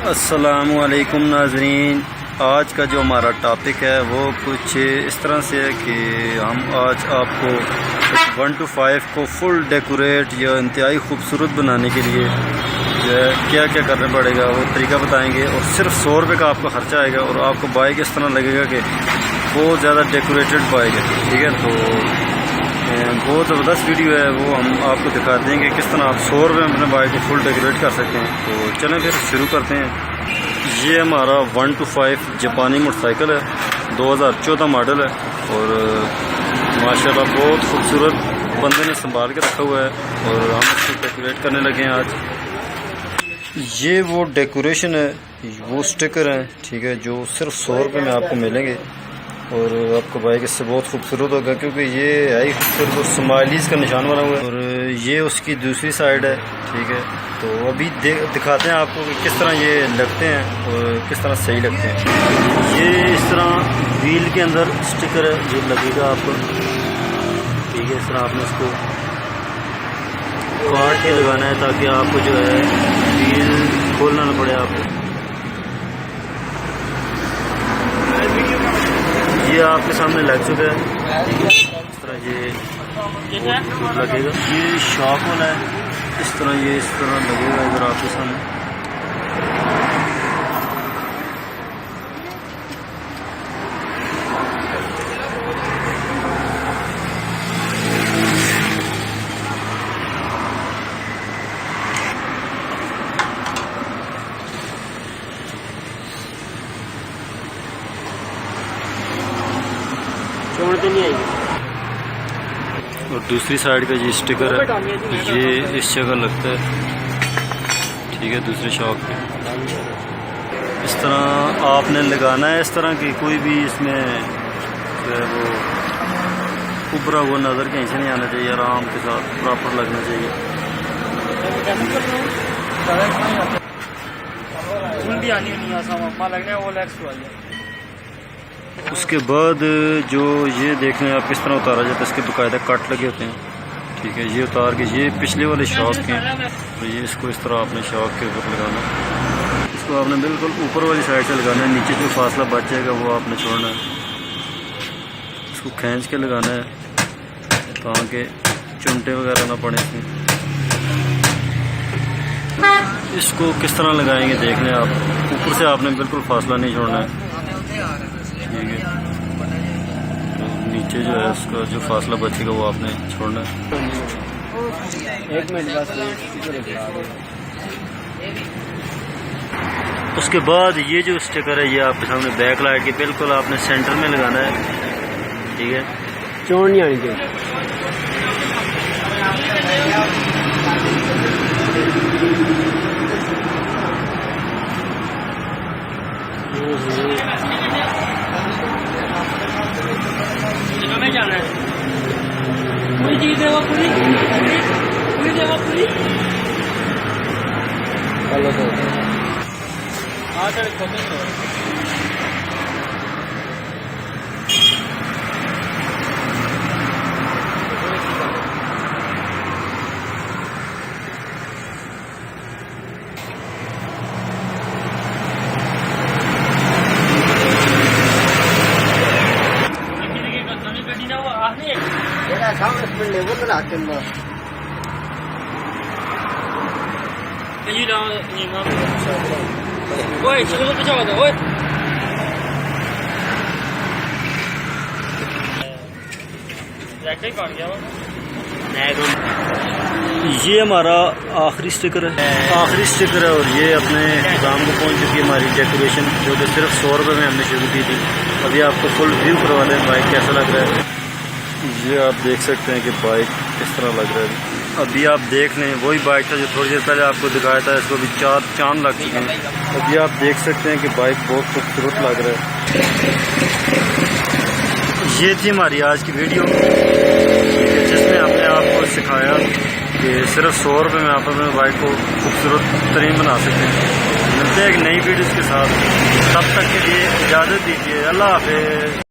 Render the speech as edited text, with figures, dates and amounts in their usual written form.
अस्सलामुअलैकुम नाजरीन, आज का जो हमारा टॉपिक है वो कुछ इस तरह से है कि हम आज आपको 1 to 5 को फुल डेकोरेट या इंतहाई खूबसूरत बनाने के लिए जो है क्या क्या करना पड़ेगा वो तरीका बताएंगे। और सिर्फ 100 रुपये का आपका ख़र्चा आएगा और आपको बाइक इस तरह लगेगा कि बहुत ज़्यादा डेकोरेटेड बाइक है। ठीक है, तो बहुत ज़बरदस्त वीडियो है, वो हम आपको दिखाते हैं कि किस तरह आप 100 रुपये में अपने बाइक को फुल डेकोरेट कर सकते हैं। तो चलें फिर शुरू करते हैं। ये हमारा 1 to 5 जापानी मोटरसाइकिल है, 2014 मॉडल है और माशाल्लाह बहुत खूबसूरत बंदे ने संभाल के रखा हुआ है और हम इसको डेकोरेट करने लगे हैं आज। ये वो डेकोरेशन है, वो स्टिकर है, ठीक है, जो सिर्फ 100 रुपये में आपको मिलेंगे और आपका बाइक इससे बहुत खूबसूरत होगा क्योंकि ये है खूबसूरत स्माइलीज का निशान बना हुआ है। और ये उसकी दूसरी साइड है, ठीक है। तो अभी दिखाते हैं आपको कि किस तरह ये लगते हैं और किस तरह सही लगते हैं। ये इस तरह व्हील के अंदर स्टिकर है, ये लगेगा आपको, ठीक है। इस तरह आपने इसको काट के लगाना है ताकि आपको जो है व्हील खोलना ना पड़े आपको। ये आपके सामने लग चुका है, इस तरह ये लगेगा। ये शॉक वाला है, इस तरह ये इस तरह लगेगा इधर आपके सामने। तो नहीं आएगी। और दूसरी साइड का ये स्टिकर है, ये इस जगह लगता है, ठीक है, दूसरे शॉक पे। इस तरह आपने लगाना है, इस तरह की कोई भी इसमें जो है वो उभरा हुआ नज़र कहीं से नहीं आना चाहिए, आराम के साथ प्रॉपर लगना चाहिए। उसके बाद जो ये देख लें आप किस तरह उतारा जाता है, इसके बाकायदा कट लगे होते हैं, ठीक है। ये उतार के ये पिछले वाले शॉक के, तो ये इसको इस तरह आपने शॉक के ऊपर लगाना है। इसको आपने बिल्कुल ऊपर वाली साइड से लगाना है, नीचे जो फासला बच जाएगा वो आपने छोड़ना है। इसको खींच के लगाना है ताकि चुनटे वगैरह ना पड़े इसमें। इसको किस तरह लगाएंगे देख लें आप, ऊपर से आपने बिल्कुल फासला नहीं छोड़ना है, ठीक है। तो नीचे जो है उसका जो फासला बचेगा वो आपने छोड़ना है। एक मिनट बस। उसके बाद ये जो स्टिकर है ये आपके सामने बैक लाइट के बिल्कुल आपने सेंटर में लगाना है, ठीक है। चोट नहीं आनी चाहिए। जाना है पूरी चीज देगा, पूरी देगा पूरी। चलो तो हाँ चल ये हमारा आखिरी स्टिकर है, और ये अपने काम को पहुंच चुकी है हमारी डेकोरेशन, जो कि सिर्फ 100 रुपये में हमने शुरू की थी। अभी आपको फुल व्यू करवा दें बाइक कैसा लग रहा है। ये आप देख सकते हैं कि बाइक किस तरह लग रहा है। अभी आप देख लें वही बाइक था जो थोड़ी देर पहले आपको दिखाया था, इसको भी 4 चांद लग चुके हैं। अभी आप देख सकते हैं कि बाइक बहुत खूबसूरत लग रहा है। ये थी हमारी आज की वीडियो, जिसमें हमने आपको सिखाया कि सिर्फ 100 रुपये में आप अपने बाइक को खूबसूरत तरीन बना सकते हैं। मिलते हैं एक नई वीडियो के साथ, तब तक के लिए इजाज़त दीजिए। अल्लाह हाफ़िज़।